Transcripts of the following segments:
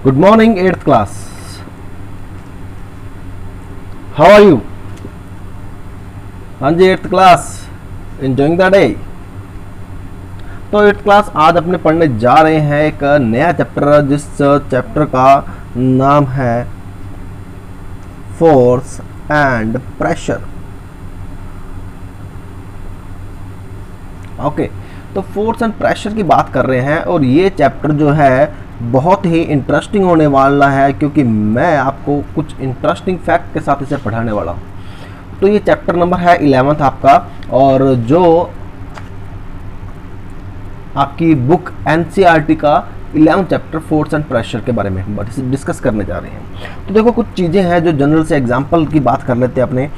Good morning, 8th class. How are you? हाँ जी 8th class. Enjoying the day. तो 8th class आज अपने पढ़ने जा रहे हैं एक नया चैप्टर, जिस चैप्टर का नाम है फोर्स एंड प्रेशर. ओके, तो फोर्स एंड प्रेशर की बात कर रहे हैं और ये चैप्टर जो है बहुत ही इंटरेस्टिंग होने वाला है, क्योंकि मैं आपको कुछ इंटरेस्टिंग फैक्ट के साथ इसे पढ़ाने वाला हूँ. तो ये चैप्टर नंबर है 11th आपका, और जो आपकी बुक एनसीईआरटी का 11th chapter force and pressure के बारे में डिस्कस करने जा रहे हैं. तो देखो, कुछ चीज़ें हैं जो जनरल से एग्जाम्पल की बात कर लेते हैं अपने.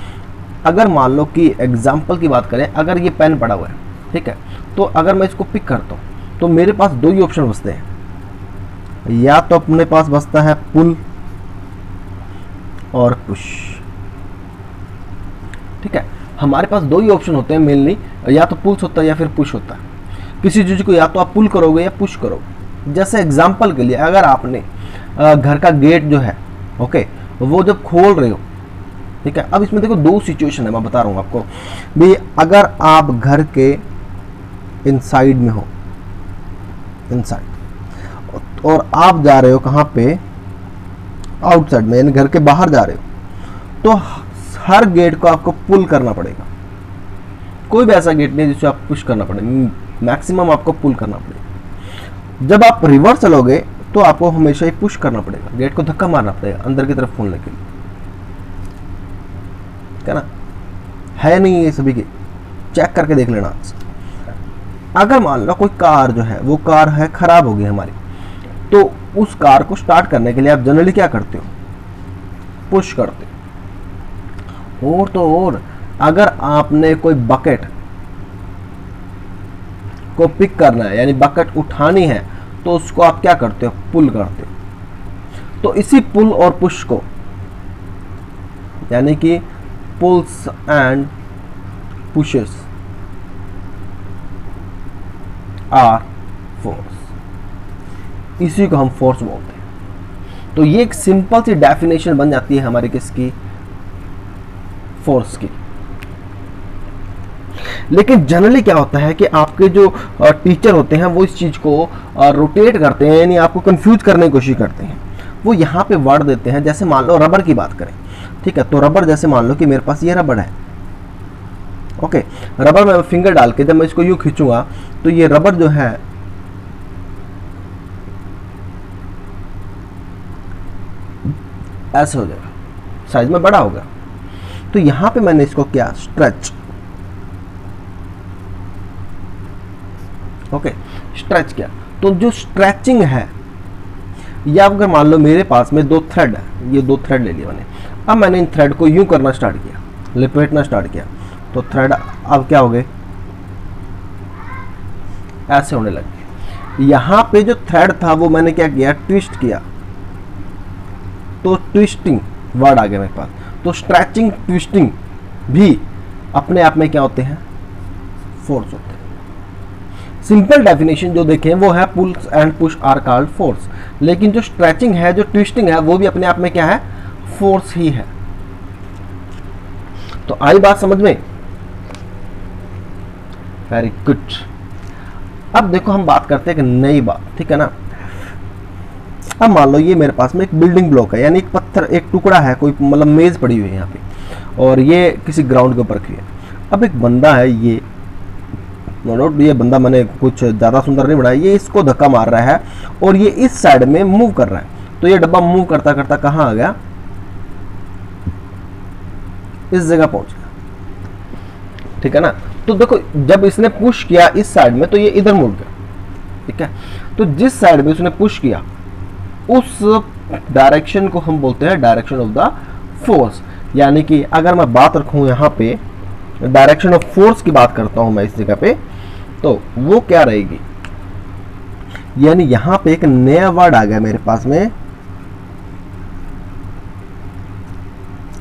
अगर मान लो कि एग्जाम्पल की बात करें, अगर ये पेन पड़ा हुआ है, ठीक है, तो अगर मैं इसको पिक करता हूँ तो मेरे पास दो ही ऑप्शन बचते हैं. या तो अपने पास बचता है पुल और पुश. ठीक है, हमारे पास दो ही ऑप्शन होते हैं मेनली, या तो पुल्स होता है या फिर पुश होता है. किसी चीज को या तो आप पुल करोगे या पुश करोगे. जैसे एग्जांपल के लिए, अगर आपने घर का गेट जो है, ओके, वो जब खोल रहे हो, ठीक है, अब इसमें देखो दो सिचुएशन है, मैं बता रहा हूँ आपको भी. अगर आप घर के इनसाइड में हो, इनसाइड, और आप जा रहे हो कहाँ पे, आउटसाइड में, यानी घर के बाहर जा रहे हो, तो हर गेट को आपको पुल करना पड़ेगा. कोई भी ऐसा गेट नहीं जिसे आप पुश करना पड़े, मैक्सिमम आपको पुल करना पड़ेगा. जब आप रिवर्स चलोगे तो आपको हमेशा ही पुश करना पड़ेगा, गेट को धक्का मारना पड़ेगा अंदर की तरफ खोलने के लिए. क्या ना है नहीं ये सभी के, चेक करके देख लेना. अगर मान लो कोई कार जो है, वो कार है खराब हो गई हमारी, तो उस कार को स्टार्ट करने के लिए आप जनरली क्या करते हो, पुश करते हो. और तो और अगर आपने कोई बकेट को पिक करना है, यानी बकेट उठानी है, तो उसको आप क्या करते हो, पुल करते हो. तो इसी पुल और पुश को, यानी कि pulls and pushes are force, इसी को हम फोर्स बोलते हैं. तो ये एक सिंपल सी डेफिनेशन बन जाती है हमारी किसकी, फोर्स की. लेकिन जनरली क्या होता है कि आपके जो टीचर होते हैं वो इस चीज को रोटेट करते हैं, यानी आपको कंफ्यूज करने की कोशिश करते हैं. वो यहाँ पे वर्ड देते हैं, जैसे मान लो रबर की बात करें, ठीक है, तो रबर, जैसे मान लो कि मेरे पास ये रबर है, ओके, रबर में फिंगर डाल के जब मैं इसको यूं खींचूंगा तो ये रबर जो है ऐसे हो जाएगा, साइज में बड़ा होगा. तो यहां पे मैंने इसको क्या, स्ट्रेच, ओके, स्ट्रेच किया. तो जो स्ट्रेचिंग है, या अगर मान लो मेरे पास में दो थ्रेड है, ये दो थ्रेड ले लिया मैंने. अब मैंने इन थ्रेड को यूं करना स्टार्ट किया, लपेटना स्टार्ट किया, तो थ्रेड अब क्या हो गए, ऐसे होने लगे. यहां पे जो थ्रेड था वो मैंने क्या किया, ट्विस्ट किया, तो ट्विस्टिंग वर्ड आ गया मेरे पास. तो स्ट्रेचिंग, ट्विस्टिंग भी अपने आप में क्या होते हैं, फोर्स होते हैं. सिंपल डेफिनेशन जो देखें वो है pulls and push are called force. लेकिन जो स्ट्रेचिंग है, जो ट्विस्टिंग है, वो भी अपने आप में क्या है, फोर्स ही है. तो आई बात समझ में, वेरी गुड. अब देखो हम बात करते हैं एक नई बात, ठीक है ना. अब मान लो ये मेरे पास में एक बिल्डिंग ब्लॉक है, यानी एक पत्थर, एक टुकड़ा है, कोई मतलब मेज पड़ी हुई है यहाँ पे, और ये किसी ग्राउंड के ऊपर रखी है. अब एक बंदा है, ये नो डाउट ये बंदा मैंने कुछ ज़्यादा सुंदर नहीं बनाया, ये इसको धक्का मार रहा है और ये इस साइड में मूव कर रहा है. तो ये डब्बा मूव करता करता कहाँ आ गया, इस जगह पहुंच गया, ठीक है ना. तो देखो जब इसने पुश किया इस साइड में, तो ये इधर मुड़ गया, ठीक है. तो जिस साइड में उसने पुश किया, उस डायरेक्शन को हम बोलते हैं डायरेक्शन ऑफ द फोर्स. यानी कि अगर मैं बात रखूं यहाँ पे, डायरेक्शन ऑफ फोर्स की बात करता हूं मैं इस जगह पे, तो वो क्या रहेगी, यानी यहां पे एक नया वर्ड आ गया मेरे पास में,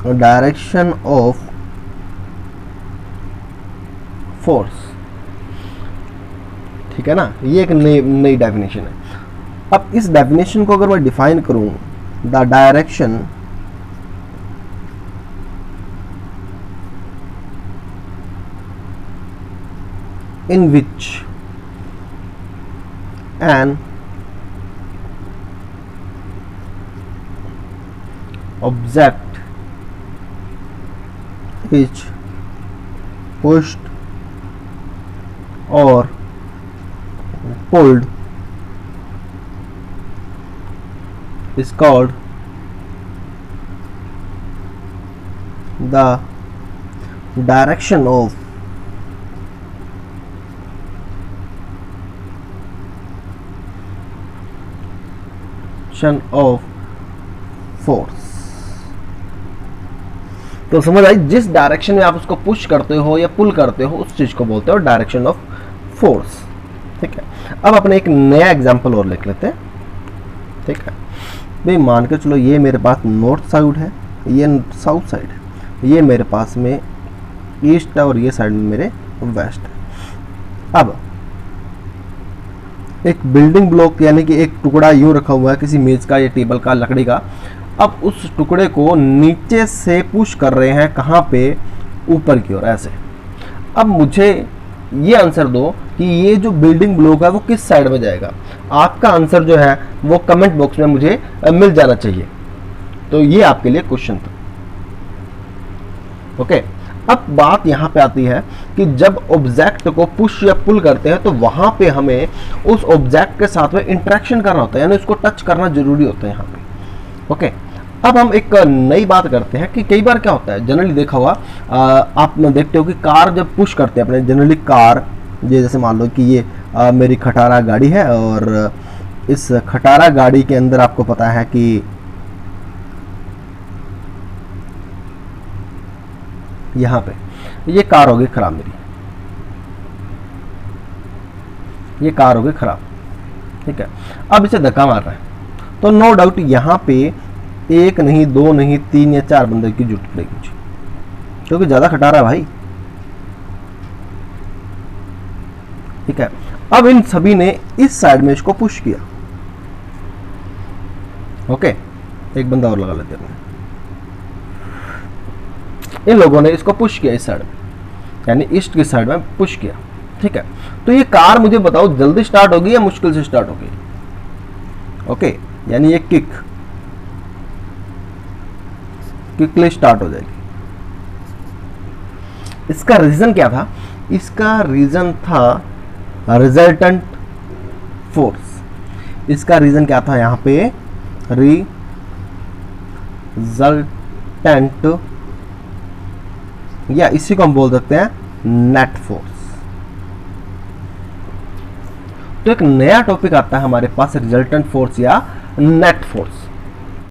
डायरेक्शन ऑफ फोर्स. ठीक है ना, ये एक नई डेफिनेशन है. अब इस डेफिनेशन को अगर मैं डिफाइन करूं, the direction in which an object is pushed or pulled is called the direction of of force. तो समझ आई, जिस डायरेक्शन में आप उसको पुश करते हो या पुल करते हो उस चीज को बोलते हो डायरेक्शन ऑफ फोर्स। ठीक है, अब अपने एक नया एग्जांपल और लिख लेते हैं। ठीक है भाई, मान के चलो ये मेरे पास नॉर्थ साइड है, ये साउथ साइड है, ये मेरे पास में ईस्ट है और ये साइड में मेरे वेस्ट है। अब एक बिल्डिंग ब्लॉक यानी कि एक टुकड़ा यूं रखा हुआ है किसी मेज का या टेबल का, लकड़ी का। अब उस टुकड़े को नीचे से पुश कर रहे हैं, कहाँ पे, ऊपर की ओर, ऐसे। अब मुझे ये आंसर दो कि ये जो बिल्डिंग ब्लॉक है वो किस साइड में जाएगा। आपका आंसर जो है वो कमेंट बॉक्स में मुझे मिल जाना चाहिए। तो ये आपके लिए क्वेश्चन था। ओके, अब बात यहां पे आती है कि जब ऑब्जेक्ट को पुश या पुल करते हैं तो वहां पे हमें उस ऑब्जेक्ट के साथ में इंटरेक्शन करना होता है, यानी उसको टच करना जरूरी होता है यहाँ पे। ओके, अब हम एक नई बात करते हैं कि कई बार क्या होता है, जनरली देखा हुआ आप देखते हो कि कार जब पुश करते हैं अपने, जनरली कार ये जैसे मान लो कि ये मेरी खटारा गाड़ी है और इस खटारा गाड़ी के अंदर आपको पता है कि यहां पे ये कार हो गई खराब, मेरी ये कार हो गई खराब। ठीक है, अब इसे धक्का मार रहा है तो नो डाउट यहां पे एक नहीं, दो नहीं, 3 या 4 बंदे की जरूरत पड़ेगी मुझे, क्योंकि ज्यादा खटारा है भाई। ठीक है, अब इन सभी ने इस साइड में इसको पुश किया। ओके, एक बंदा और लगा लेते हैं। इन लोगों ने इसको पुश किया इस साइड में, यानी ईस्ट की साइड में पुश किया। ठीक है, तो ये कार मुझे बताओ जल्दी स्टार्ट होगी या मुश्किल से स्टार्ट होगी। ओके, यानी ये क्विकली स्टार्ट हो जाएगी। इसका रीजन क्या था? इसका रीजन था रिजल्टेंट फोर्स। इसका रीजन क्या था यहां पे? रिजल्टेंट, या इसी को हम बोल सकते हैं नेट फोर्स। तो एक नया टॉपिक आता है हमारे पास, रिजल्टेंट फोर्स या नेट फोर्स।